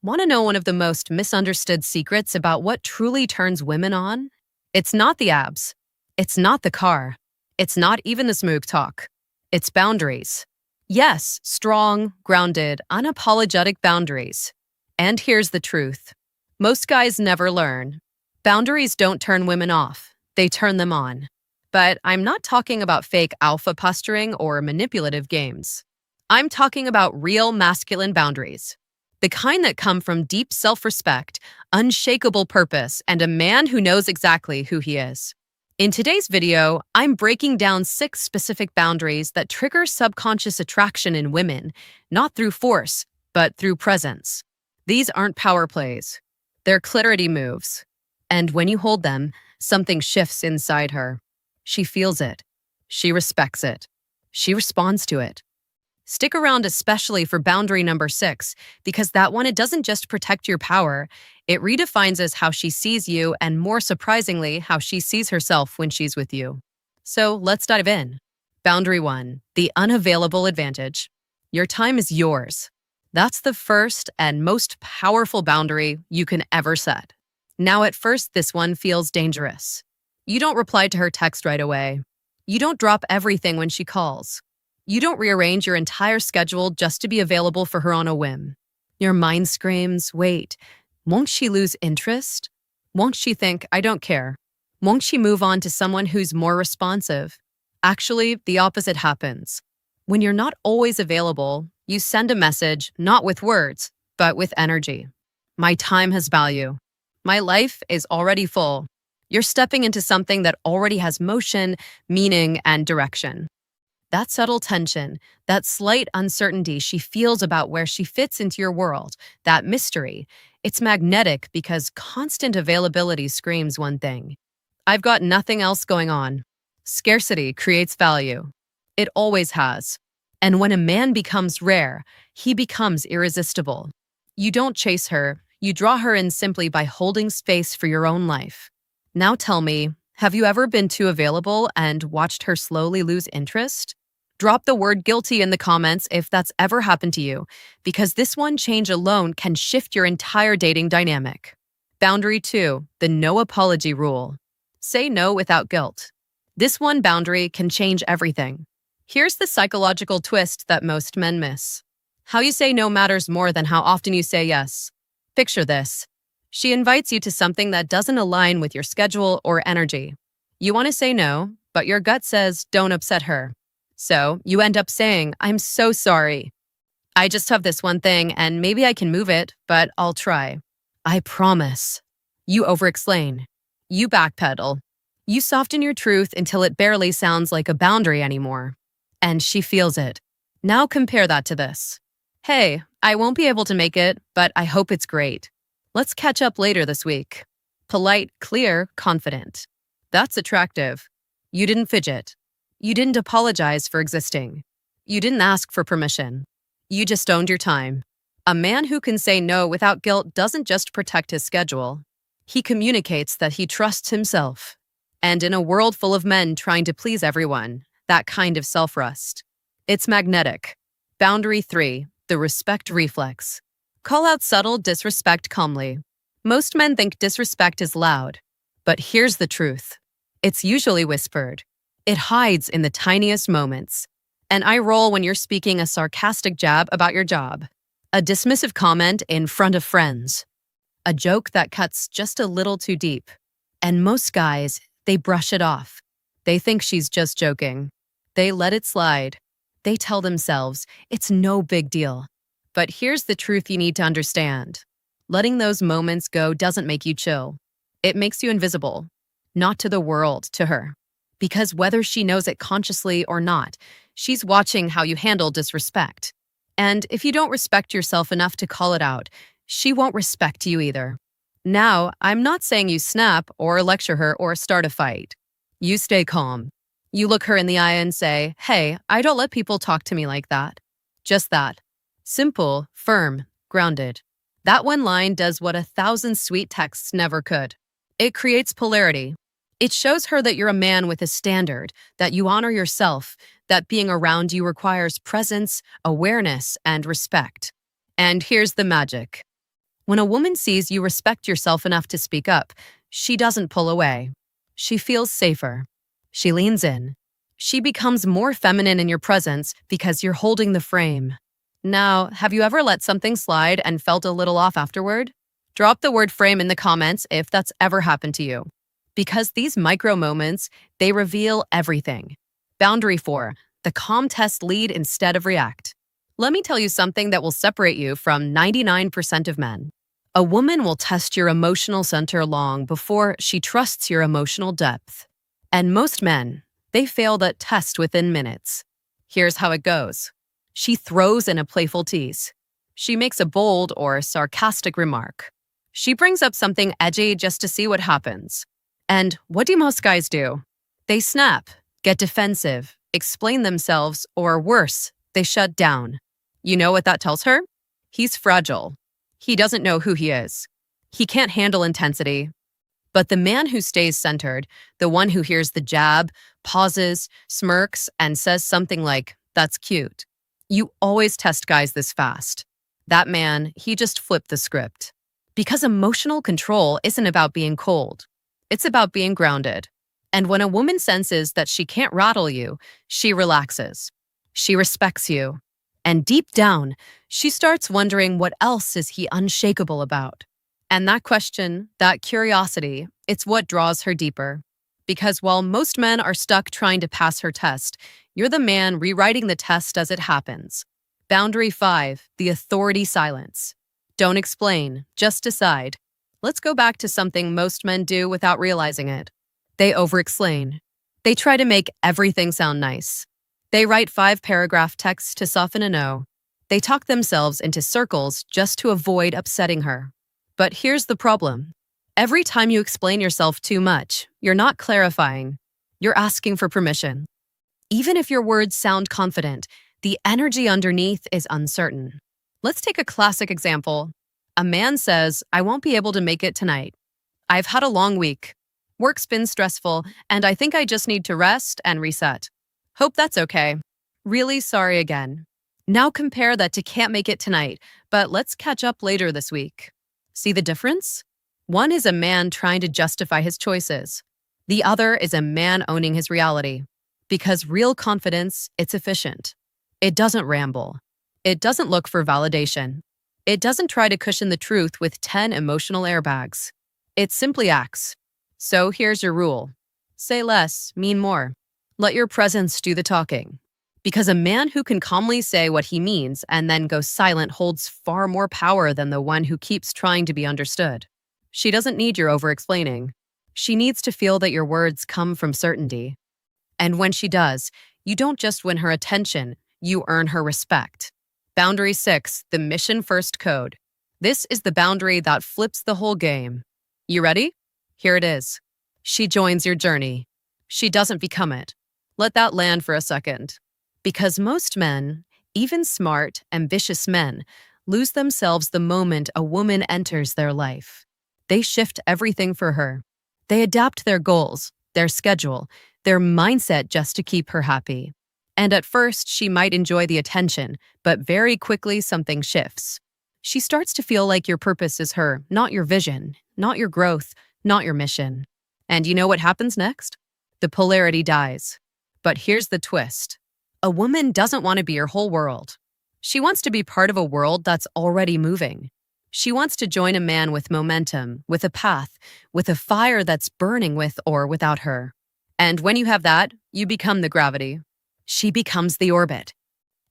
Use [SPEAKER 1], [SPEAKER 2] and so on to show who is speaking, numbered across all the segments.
[SPEAKER 1] Want to know one of the most misunderstood secrets about what truly turns women on? It's not the abs. It's not the car. It's not even the smooth talk. It's boundaries. Yes, strong, grounded, unapologetic boundaries. And here's the truth. Most guys never learn. Boundaries don't turn women off. They turn them on. But I'm not talking about fake alpha posturing or manipulative games. I'm talking about real masculine boundaries. The kind that come from deep self-respect, unshakable purpose, and a man who knows exactly who he is. In today's video, I'm breaking down 6 specific boundaries that trigger subconscious attraction in women, not through force, but through presence. These aren't power plays. They're clarity moves. And when you hold them, something shifts inside her. She feels it. She respects it. She responds to it. Stick around especially for boundary number 6, because that one, it doesn't just protect your power, it redefines as how she sees you and, more surprisingly, how she sees herself when she's with you. So let's dive in. Boundary 1, the unavailable advantage. Your time is yours. That's the first and most powerful boundary you can ever set. Now, at first, this one feels dangerous. You don't reply to her text right away. You don't drop everything when she calls. You don't rearrange your entire schedule just to be available for her on a whim. Your mind screams, wait, won't she lose interest? Won't she think, I don't care? Won't she move on to someone who's more responsive? Actually, the opposite happens. When you're not always available, you send a message, not with words, but with energy. My time has value. My life is already full. You're stepping into something that already has motion, meaning, and direction. That subtle tension, that slight uncertainty she feels about where she fits into your world, that mystery, it's magnetic because constant availability screams one thing. I've got nothing else going on. Scarcity creates value. It always has. And when a man becomes rare, he becomes irresistible. You don't chase her, you draw her in simply by holding space for your own life. Now tell me, have you ever been too available and watched her slowly lose interest? Drop the word guilty in the comments if that's ever happened to you, because this one change alone can shift your entire dating dynamic. Boundary 2, the no apology rule. Say no without guilt. This one boundary can change everything. Here's the psychological twist that most men miss. How you say no matters more than how often you say yes. Picture this. She invites you to something that doesn't align with your schedule or energy. You want to say no, but your gut says don't upset her. So you end up saying, I'm so sorry. I just have this one thing and maybe I can move it, but I'll try. I promise. You overexplain. You backpedal. You soften your truth until it barely sounds like a boundary anymore. And she feels it. Now compare that to this. Hey, I won't be able to make it, but I hope it's great. Let's catch up later this week. Polite, clear, confident. That's attractive. You didn't fidget. You didn't apologize for existing. You didn't ask for permission. You just owned your time. A man who can say no without guilt doesn't just protect his schedule. He communicates that he trusts himself. And in a world full of men trying to please everyone, that kind of self-rust, it's magnetic. Boundary 3, the respect reflex. Call out subtle disrespect calmly. Most men think disrespect is loud. But here's the truth. It's usually whispered. It hides in the tiniest moments. An eye roll when you're speaking a sarcastic jab about your job. A dismissive comment in front of friends. A joke that cuts just a little too deep. And most guys, they brush it off. They think she's just joking. They let it slide. They tell themselves, it's no big deal. But here's the truth you need to understand. Letting those moments go doesn't make you chill. It makes you invisible. Not to the world, to her. Because whether she knows it consciously or not, she's watching how you handle disrespect. And if you don't respect yourself enough to call it out, she won't respect you either. Now, I'm not saying you snap or lecture her or start a fight. You stay calm. You look her in the eye and say, hey, I don't let people talk to me like that. Just that. Simple, firm, grounded. That one line does what 1,000 sweet texts never could. It creates polarity. It shows her that you're a man with a standard, that you honor yourself, that being around you requires presence, awareness, and respect. And here's the magic. When a woman sees you respect yourself enough to speak up, she doesn't pull away. She feels safer. She leans in. She becomes more feminine in your presence because you're holding the frame. Now, have you ever let something slide and felt a little off afterward? Drop the word frame in the comments if that's ever happened to you. Because these micro moments, they reveal everything. Boundary 4, the calm test lead instead of react. Let me tell you something that will separate you from 99% of men. A woman will test your emotional center long before she trusts your emotional depth. And most men, they fail that test within minutes. Here's how it goes. She throws in a playful tease. She makes a bold or sarcastic remark. She brings up something edgy just to see what happens. And what do most guys do? They snap, get defensive, explain themselves, or worse, they shut down. You know what that tells her? He's fragile. He doesn't know who he is. He can't handle intensity. But the man who stays centered, the one who hears the jab, pauses, smirks, and says something like, "That's cute." You always test guys this fast. That man, he just flipped the script. Because emotional control isn't about being cold. It's about being grounded. And when a woman senses that she can't rattle you, she relaxes. She respects you. And deep down, she starts wondering what else is he unshakable about. And that question, that curiosity, it's what draws her deeper. Because while most men are stuck trying to pass her test, you're the man rewriting the test as it happens. Boundary 5, the authority silence. Don't explain, just decide. Let's go back to something most men do without realizing it. They over-explain. They try to make everything sound nice. They write 5-paragraph texts to soften a no. They talk themselves into circles just to avoid upsetting her. But here's the problem. Every time you explain yourself too much, you're not clarifying. You're asking for permission. Even if your words sound confident, the energy underneath is uncertain. Let's take a classic example. A man says, "I won't be able to make it tonight. I've had a long week. Work's been stressful, and I think I just need to rest and reset. Hope that's okay. Really sorry again." Now compare that to "can't make it tonight, but let's catch up later this week." See the difference? One is a man trying to justify his choices. The other is a man owning his reality. Because real confidence, it's efficient. It doesn't ramble. It doesn't look for validation. It doesn't try to cushion the truth with 10 emotional airbags. It simply acts. So here's your rule. Say less, mean more. Let your presence do the talking. Because a man who can calmly say what he means and then go silent holds far more power than the one who keeps trying to be understood. She doesn't need your over-explaining. She needs to feel that your words come from certainty. And when she does, you don't just win her attention, you earn her respect. Boundary 6, the mission first code. This is the boundary that flips the whole game. You ready? Here it is. She joins your journey. She doesn't become it. Let that land for a second. Because most men, even smart, ambitious men, lose themselves the moment a woman enters their life. They shift everything for her. They adapt their goals, their schedule, their mindset just to keep her happy. And at first, she might enjoy the attention, but very quickly something shifts. She starts to feel like your purpose is her, not your vision, not your growth, not your mission. And you know what happens next? The polarity dies. But here's the twist. A woman doesn't want to be your whole world. She wants to be part of a world that's already moving. She wants to join a man with momentum, with a path, with a fire that's burning with or without her. And when you have that, you become the gravity. She becomes the orbit.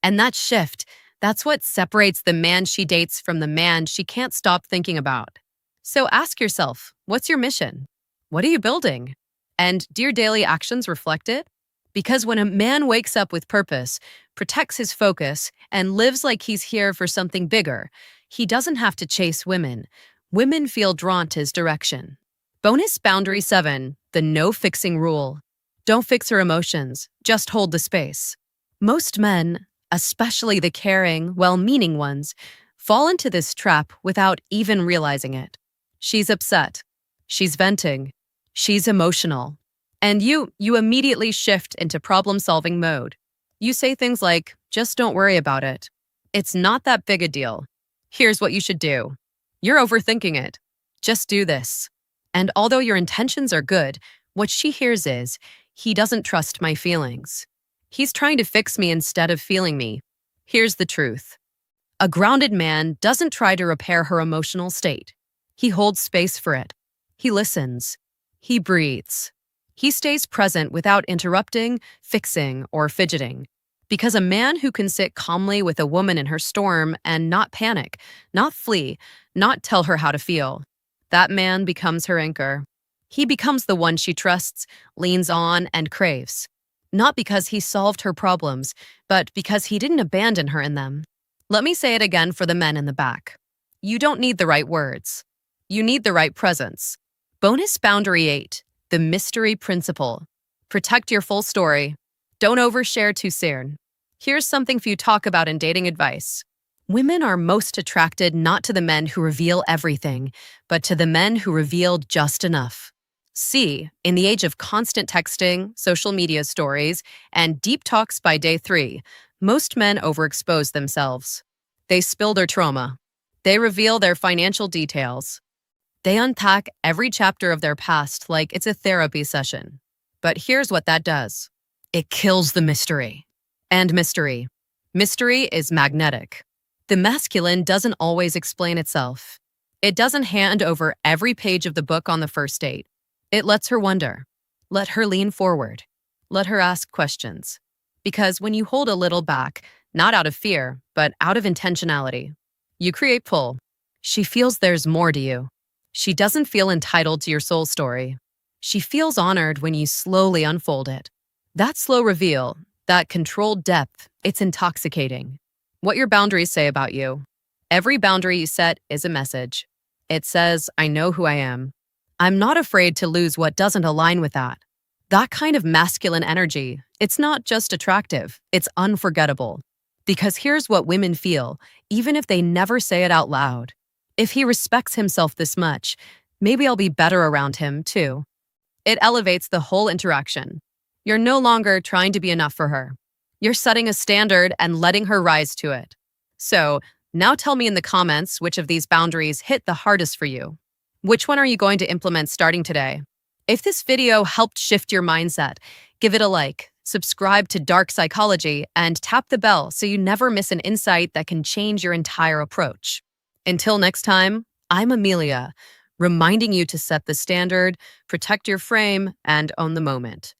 [SPEAKER 1] And that shift, that's what separates the man she dates from the man she can't stop thinking about. So ask yourself, what's your mission? What are you building? And do your daily actions reflect it? Because when a man wakes up with purpose, protects his focus, and lives like he's here for something bigger, he doesn't have to chase women. Women feel drawn to his direction. Bonus boundary 7, the no fixing rule. Don't fix her emotions, just hold the space. Most men, especially the caring, well-meaning ones, fall into this trap without even realizing it. She's upset. She's venting. She's emotional. And you immediately shift into problem-solving mode. You say things like, "Just don't worry about it. It's not that big a deal. Here's what you should do." You're overthinking it. Just do this. And although your intentions are good, what she hears is, he doesn't trust my feelings. He's trying to fix me instead of feeling me. Here's the truth. A grounded man doesn't try to repair her emotional state. He holds space for it. He listens. He breathes. He stays present without interrupting, fixing, or fidgeting. Because a man who can sit calmly with a woman in her storm and not panic, not flee, not tell her how to feel, that man becomes her anchor. He becomes the one she trusts, leans on, and craves. Not because he solved her problems, but because he didn't abandon her in them. Let me say it again for the men in the back. You don't need the right words. You need the right presence. Bonus Boundary 8, the mystery principle. Protect your full story. Don't overshare too soon. Here's something few talk about in dating advice. Women are most attracted not to the men who reveal everything, but to the men who reveal just enough. See, in the age of constant texting, social media stories, and deep talks by day 3, most men overexpose themselves. They spill their trauma. They reveal their financial details. They unpack every chapter of their past like it's a therapy session. But here's what that does. It kills the mystery. And mystery. Mystery is magnetic. The masculine doesn't always explain itself. It doesn't hand over every page of the book on the first date. It lets her wonder. Let her lean forward. Let her ask questions. Because when you hold a little back, not out of fear, but out of intentionality, you create pull. She feels there's more to you. She doesn't feel entitled to your soul story. She feels honored when you slowly unfold it. That slow reveal, that controlled depth, it's intoxicating. What your boundaries say about you. Every boundary you set is a message. It says, I know who I am. I'm not afraid to lose what doesn't align with that. That kind of masculine energy, it's not just attractive, it's unforgettable. Because here's what women feel, even if they never say it out loud. If he respects himself this much, maybe I'll be better around him too. It elevates the whole interaction. You're no longer trying to be enough for her. You're setting a standard and letting her rise to it. So, now tell me in the comments which of these boundaries hit the hardest for you. Which one are you going to implement starting today? If this video helped shift your mindset, give it a like, subscribe to Dark Psychology, and tap the bell so you never miss an insight that can change your entire approach. Until next time, I'm Amelia, reminding you to set the standard, protect your frame, and own the moment.